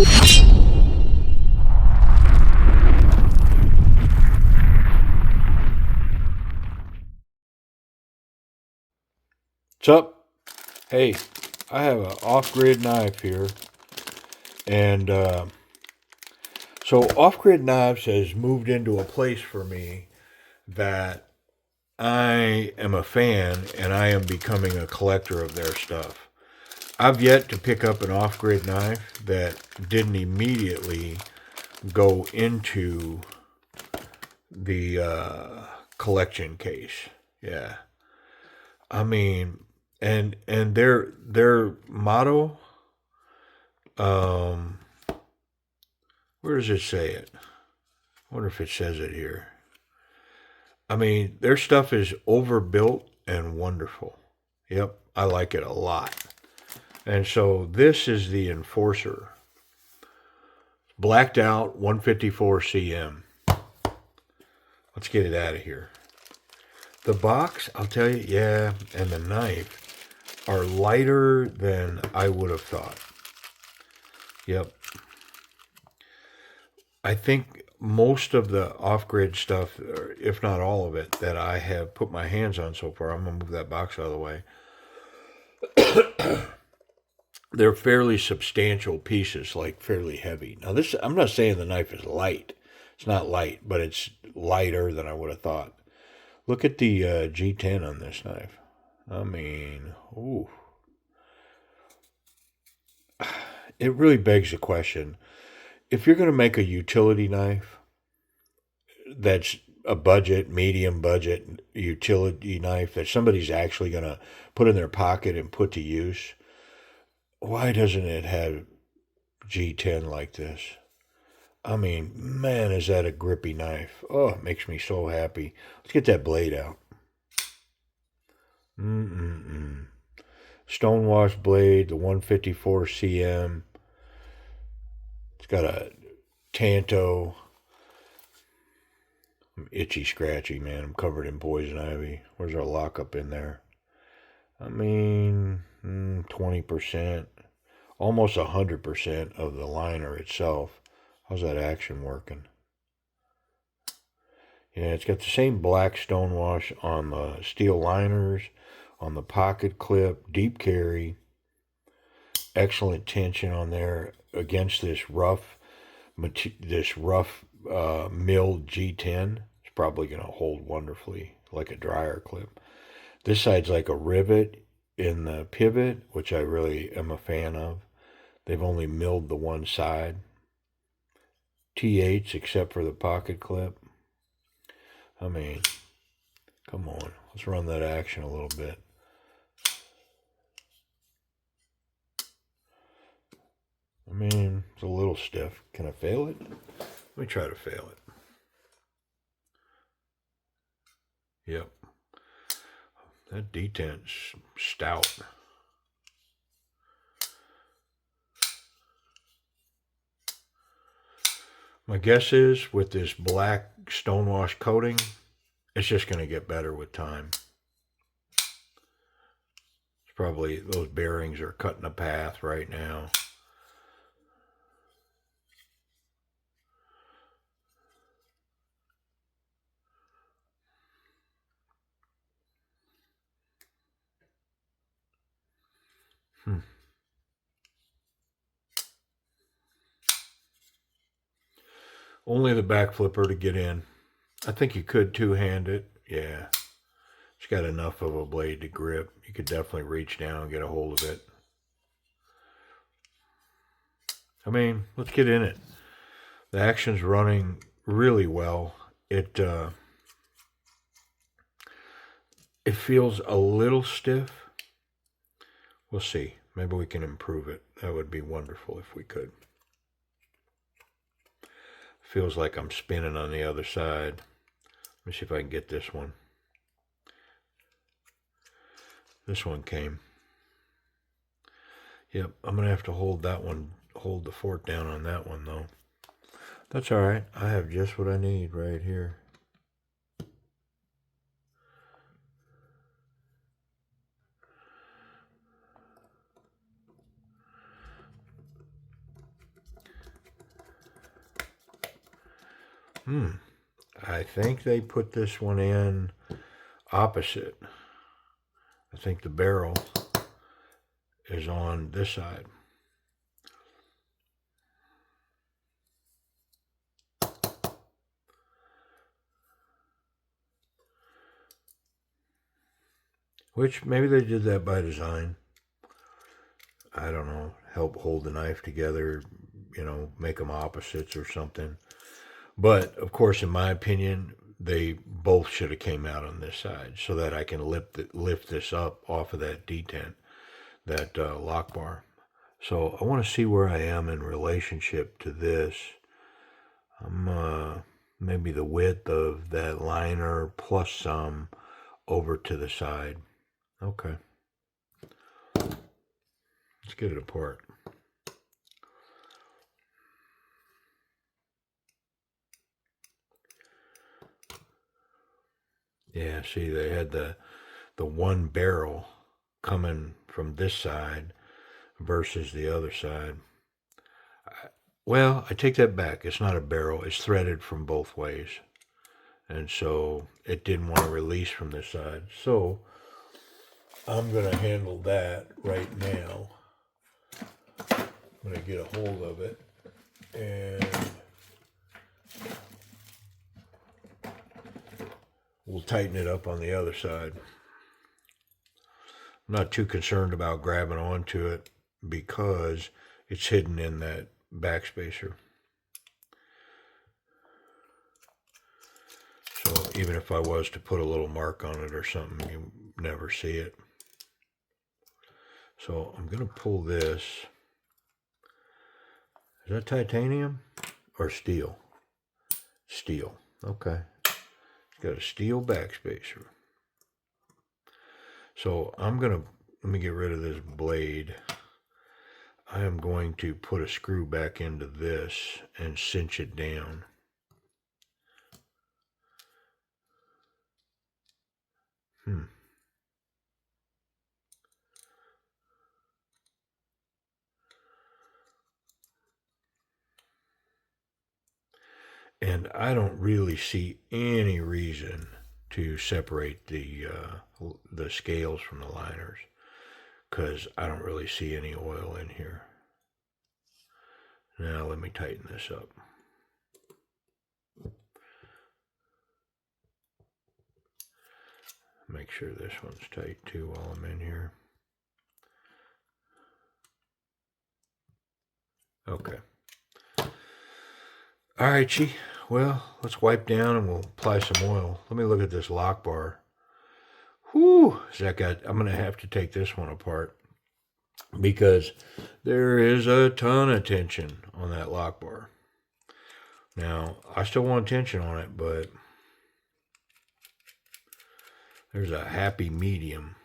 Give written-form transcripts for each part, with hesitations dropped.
What's up? Hey, I have an off-grid knife here, and so off-grid knives has moved into a place for me that I am a fan, and I am becoming a collector of their stuff. I've yet to pick up an off-grid knife that didn't immediately go into the collection case. Yeah, I mean, and their motto. Um, where does it say it? I wonder if it says it here. I mean, their stuff is overbuilt and wonderful. Yep, I like it a lot. And so this is the Enforcer. Blacked out 154 cm. Let's get it out of here. The box, I'll tell you, yeah, and the knife are lighter than I would have thought. Yep. I think most of the off-grid stuff, or if not all of it, that I have put my hands on so far, I'm going to move that box out of the way. They're fairly substantial pieces, like fairly heavy. Now, this, I'm not saying the knife is light. It's not light, but it's lighter than I would have thought. Look at the G10 on this knife. I mean, ooh. It really begs the question. If you're going to make a utility knife that's a budget, medium budget utility knife that somebody's actually going to put in their pocket and put to use, why doesn't it have G10 like this? I mean, man, is that a grippy knife. Oh, it makes me so happy. Let's get that blade out. Mm-mm-mm. Stonewash blade, the 154 cm. It's got a tanto. I'm itchy, scratchy, man. I'm covered in poison ivy. Where's our lockup in there? I mean, 20%. Almost 100% of the liner itself. How's that action working? Yeah, it's got the same black stonewash on the steel liners, on the pocket clip, deep carry, excellent tension on there against this rough, milled G10. It's probably going to hold wonderfully like a dryer clip. This side's like a rivet in the pivot, which I really am a fan of. They've only milled the one side. T8s except for the pocket clip. I mean, come on. Let's run that action a little bit. I mean, it's a little stiff. Can I fail it? Let me try to fail it. Yep. That detent's stout. My guess is with this black stonewash coating, it's just going to get better with time. It's probably those bearings are cutting a path right now. Hmm. Only the back flipper to get in. I think you could two-hand it. Yeah. It's got enough of a blade to grip. You could definitely reach down and get a hold of it. I mean, let's get in it. The action's running really well. It feels a little stiff. We'll see. Maybe we can improve it. That would be wonderful if we could. Feels like I'm spinning on the other side. Let me see if I can get this one. This one came. Yep, I'm going to have to hold that one, hold the fork down on that one though. That's all right. I have just what I need right here. I think they put this one in opposite. I think the barrel is on this side. Which maybe they did that by design. I don't know. Help hold the knife together, you know, make them opposites or something. But of course, in my opinion, they both should have came out on this side so that I can lift this up off of that detent, that lock bar. So I want to see where I am in relationship to this. I'm maybe the width of that liner plus some over to the side. Okay. Let's get it apart. Yeah, see, they had the one barrel coming from this side versus the other side. Well, I take that back. It's not a barrel. It's threaded from both ways. And so it didn't want to release from this side. So I'm going to handle that right now. I'm going to get a hold of it and we'll tighten it up on the other side. I'm not too concerned about grabbing onto it because it's hidden in that backspacer. So even if I was to put a little mark on it or something, you never see it. So I'm going to pull this. Is that titanium or steel? Steel. Okay. It's got a steel backspacer. So I'm going to, let me get rid of this blade. I am going to put a screw back into this and cinch it down. And I don't really see any reason to separate the scales from the liners because I don't really see any oil in here. Now let me tighten this up. Make sure this one's tight too while I'm in here. Okay. All right, Chi. Well, let's wipe down and we'll apply some oil. Let me look at this lock bar. Whew, I'm going to have to take this one apart because there is a ton of tension on that lock bar. Now, I still want tension on it, but there's a happy medium.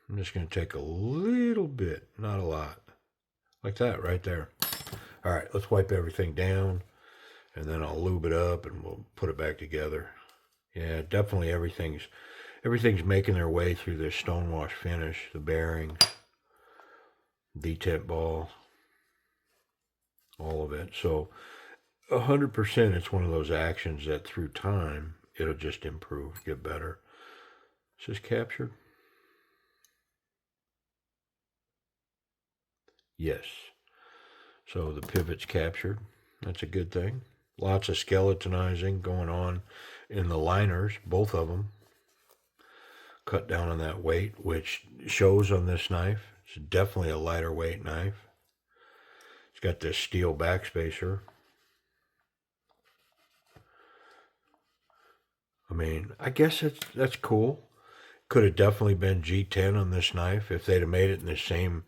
I'm just going to take a little bit, not a lot. Like that right there. All right, let's wipe everything down and then I'll lube it up and we'll put it back together. Yeah, definitely everything's making their way through this stonewash finish, the bearings, detent ball, all of it. So 100% it's one of those actions that through time it'll just improve, get better. Is this captured? Yes. So the pivot's captured. That's a good thing. Lots of skeletonizing going on in the liners, both of them. Cut down on that weight, which shows on this knife. It's definitely a lighter weight knife. It's got this steel backspacer. I mean, I guess that's cool. Could have definitely been G10 on this knife. If they'd have made it in the same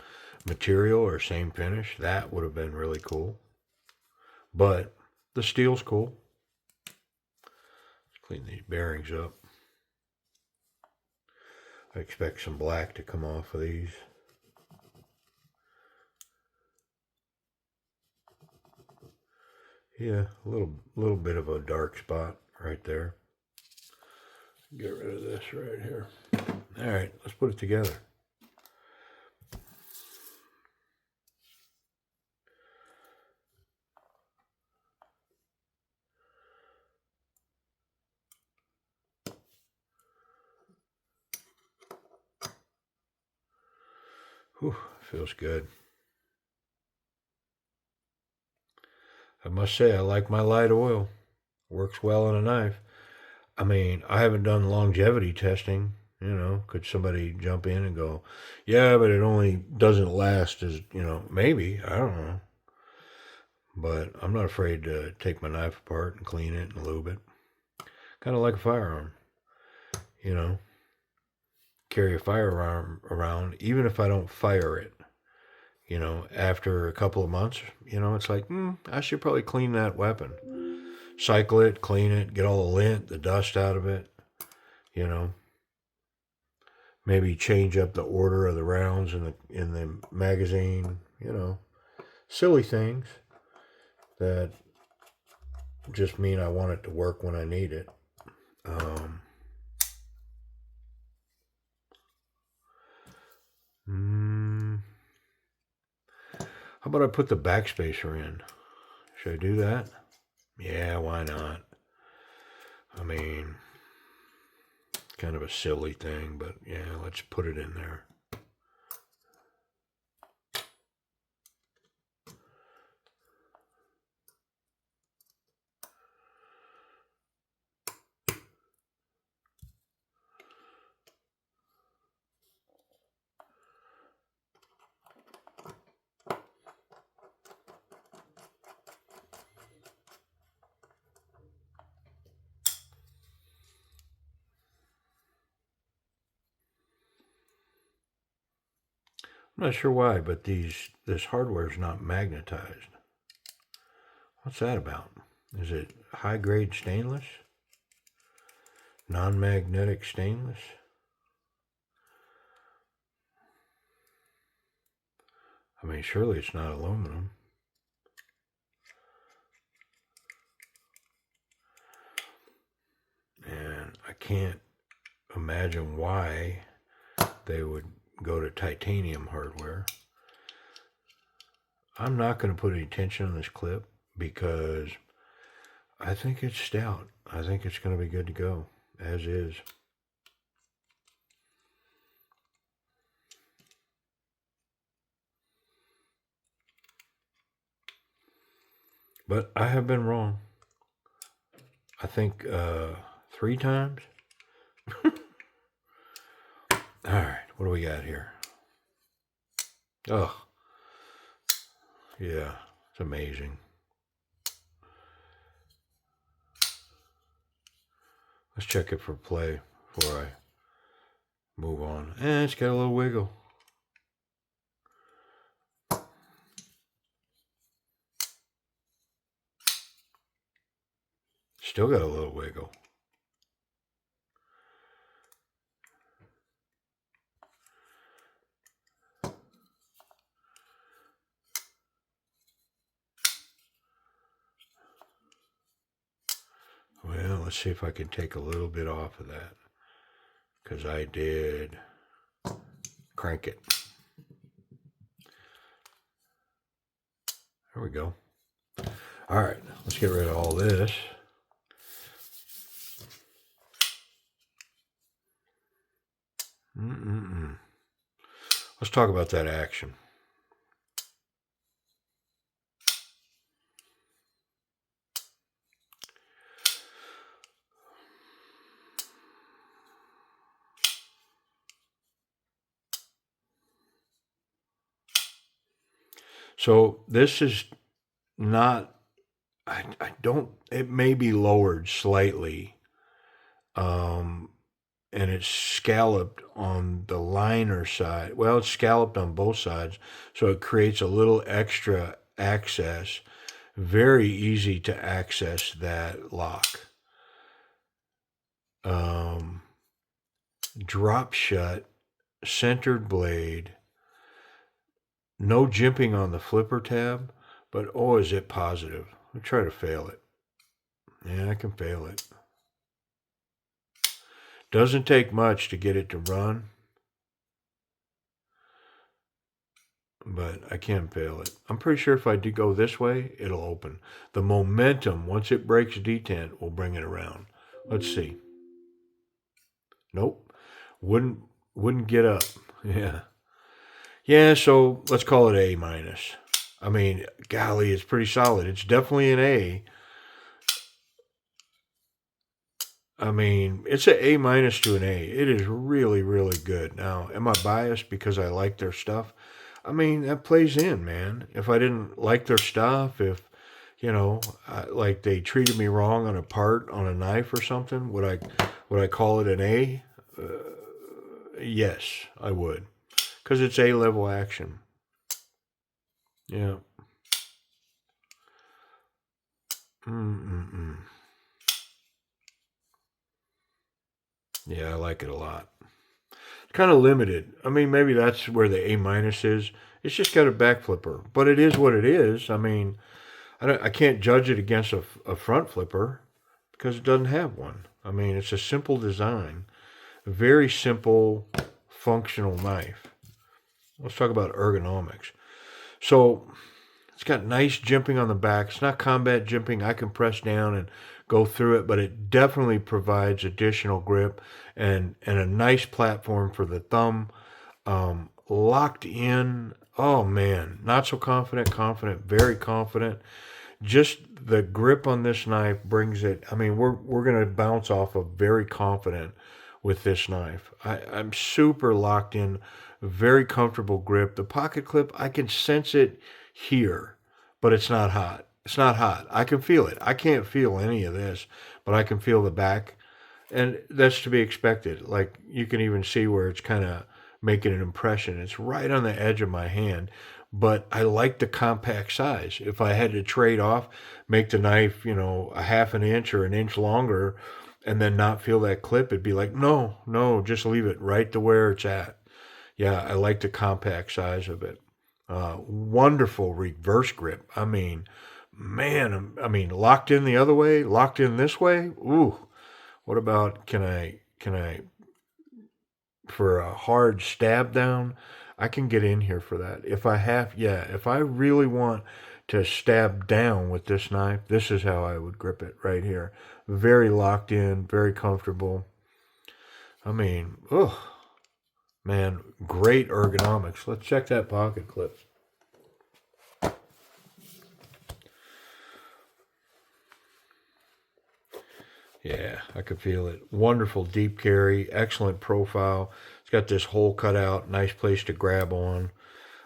material or same finish, that would have been really cool. But the steel's cool. Let's clean these bearings up. I expect some black to come off of these. Yeah, a little bit of a dark spot right there. Get rid of this right here. All right, let's put it together. Whew, feels good. I must say, I like my light oil. Works well on a knife. I mean, I haven't done longevity testing. Could somebody jump in and go, yeah, but it only doesn't last as, maybe. I don't know. But I'm not afraid to take my knife apart and clean it and lube it. Kind of like a firearm. You know, carry a firearm around, even if I don't fire it. After a couple of months, it's like, I should probably clean that weapon. Cycle it, clean it, get all the lint, the dust out of it. Maybe change up the order of the rounds in the magazine. Silly things that just mean I want it to work when I need it. How about I put the backspacer in? Should I do that? Yeah, why not? I mean, kind of a silly thing, but yeah, let's put it in there. I'm not sure why, but this hardware is not magnetized. What's that about? Is it high grade stainless? Non-magnetic stainless? I mean, surely it's not aluminum. And I can't imagine why they would go to titanium hardware. I'm not going to put any tension on this clip because I think it's stout. I think it's going to be good to go, as is. But I have been wrong. I think 3 times. All right, what do we got here? Oh, yeah, it's amazing. Let's check it for play before I move on. It's got a little wiggle. Still got a little wiggle. Well, let's see if I can take a little bit off of that. Because I did crank it. There we go. All right, let's get rid of all this. Let's talk about that action. So this is not, I don't, it may be lowered slightly. And it's scalloped on the liner side. Well, it's scalloped on both sides, so it creates a little extra access. Very easy to access that lock. Drop shut, centered blade. No jimping on the flipper tab, but oh, is it positive? I'll try to fail it. Yeah, I can fail it. Doesn't take much to get it to run, but I can fail it. I'm pretty sure if I do go this way, it'll open. The momentum, once it breaks detent, will bring it around. Let's see. Nope. Wouldn't get up. Yeah. Yeah, so let's call it A minus. I mean, golly, it's pretty solid. It's definitely an A. I mean, it's an A minus to an A. It is really, really good. Now, am I biased because I like their stuff? I mean, that plays in, man. If I didn't like their stuff, if like they treated me wrong on a part on a knife or something, would I call it an A? Yes, I would, because it's A level action. Yeah. Mm-mm-mm. Yeah, I like it a lot. It's kind of limited. I mean, maybe that's where the A minus is. It's just got a back flipper, but it is what it is. I mean, I can't judge it against a front flipper because it doesn't have one. I mean, it's a simple design, a very simple, functional knife. Let's talk about ergonomics. So it's got nice jimping on the back. It's not combat jimping. I can press down and go through it, but it definitely provides additional grip and a nice platform for the thumb. Locked in. Oh man, not so confident, confident, very confident. Just the grip on this knife brings it. I mean, we're gonna bounce off of very confident with this knife. I'm super locked in, very comfortable grip. The pocket clip, I can sense it here, but it's not hot. It's not hot. I can feel it. I can't feel any of this, but I can feel the back, and that's to be expected. Like you can even see where it's kind of making an impression. It's right on the edge of my hand, but I like the compact size. If I had to trade off, make the knife, a half an inch or an inch longer, and then not feel that clip, it'd be like, no, no, just leave it right to where it's at. Yeah, I like the compact size of it. Wonderful reverse grip. I mean, man, I mean, locked in the other way, locked in this way. Ooh, what about can I for a hard stab down? I can get in here for that. If I have, yeah, if I really want to stab down with this knife, this is how I would grip it right here. Very locked in, very comfortable. I mean, oh man, great ergonomics. Let's check that pocket clip. Yeah, I could feel it. Wonderful deep carry, excellent profile. It's got this hole cut out, nice place to grab on.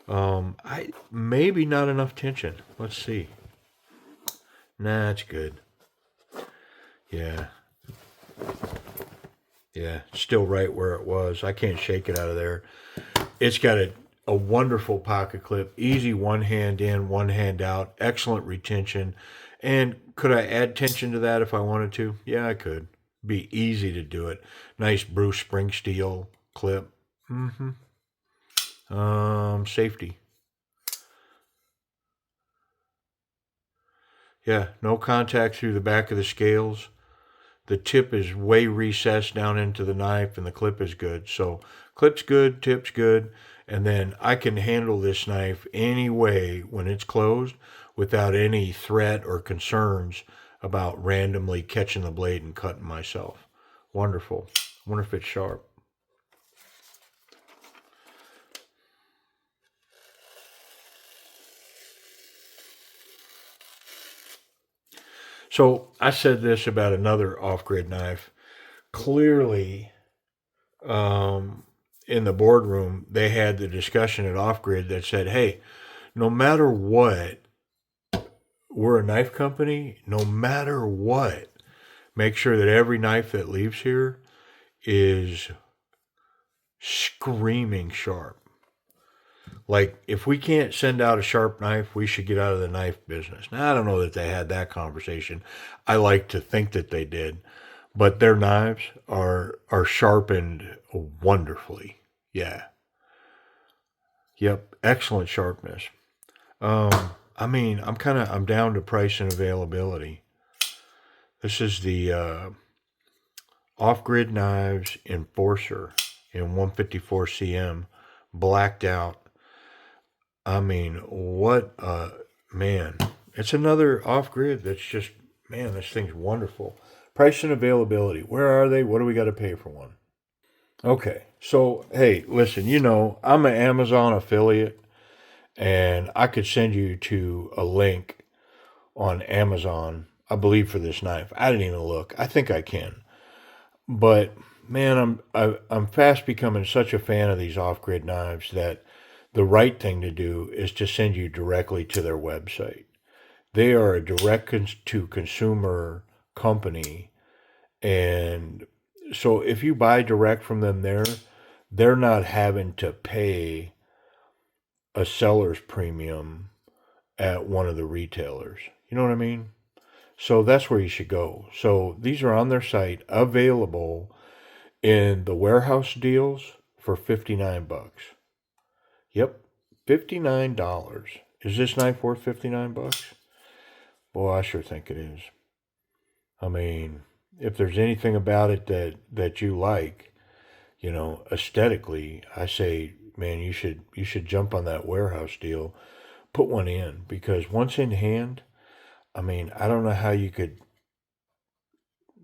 I maybe not enough tension. Let's see. Nah, it's good. Yeah, yeah, still right where it was. I can't shake it out of there. It's got a wonderful pocket clip, easy one hand in, one hand out, excellent retention. And could I add tension to that if I wanted to? Yeah, I could. Be easy to do it. Nice Bruce Springsteen clip. Mm-hmm. Safety. Yeah, no contact through the back of the scales. The tip is way recessed down into the knife, and the clip is good. So clip's good, tip's good, and then I can handle this knife any way when it's closed without any threat or concerns about randomly catching the blade and cutting myself. Wonderful. I wonder if it's sharp. So I said this about another off-grid knife. Clearly, um, in the boardroom, they had the discussion at Off Grid that said, hey, no matter what, we're a knife company. No matter what, make sure that every knife that leaves here is screaming sharp. Like, if we can't send out a sharp knife, we should get out of the knife business. Now, I don't know that they had that conversation. I like to think that they did, but their knives are sharpened wonderfully. Yeah. Yep. Excellent sharpness. I mean, I'm down to price and availability. This is the Off Grid Knives Enforcer in 154 cm, blacked out. I mean, what a man. It's another off grid that's just, man, this thing's wonderful. Price and availability. Where are they? What do we got to pay for one? Okay, So, hey, listen, I'm an Amazon affiliate and I could send you to a link on Amazon, I believe, for this knife. I didn't even look. I think I can. But man, I'm fast becoming such a fan of these off-grid knives that the right thing to do is to send you directly to their website. They are a to consumer company, and so if you buy direct from them there, they're not having to pay a seller's premium at one of the retailers. You know what I mean? So that's where you should go. So these are on their site, available in the warehouse deals for 59 bucks. Yep, $59. Is this knife worth 59 bucks? Boy, I sure think it is. I mean, if there's anything about it that you like, aesthetically, I say, man, you should jump on that warehouse deal, put one in, because once in hand, I mean, I don't know how you could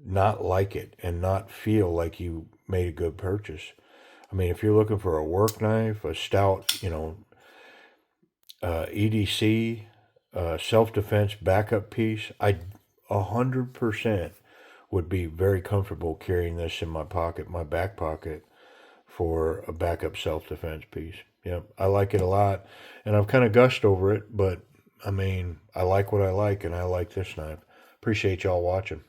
not like it and not feel like you made a good purchase. I mean, if you're looking for a work knife, a stout, EDC, self-defense backup piece, I 100% would be very comfortable carrying this in my pocket, my back pocket, for a backup self-defense piece. Yep, I like it a lot, and I've kind of gushed over it, but I mean, I like what I like, and I like this knife. Appreciate y'all watching.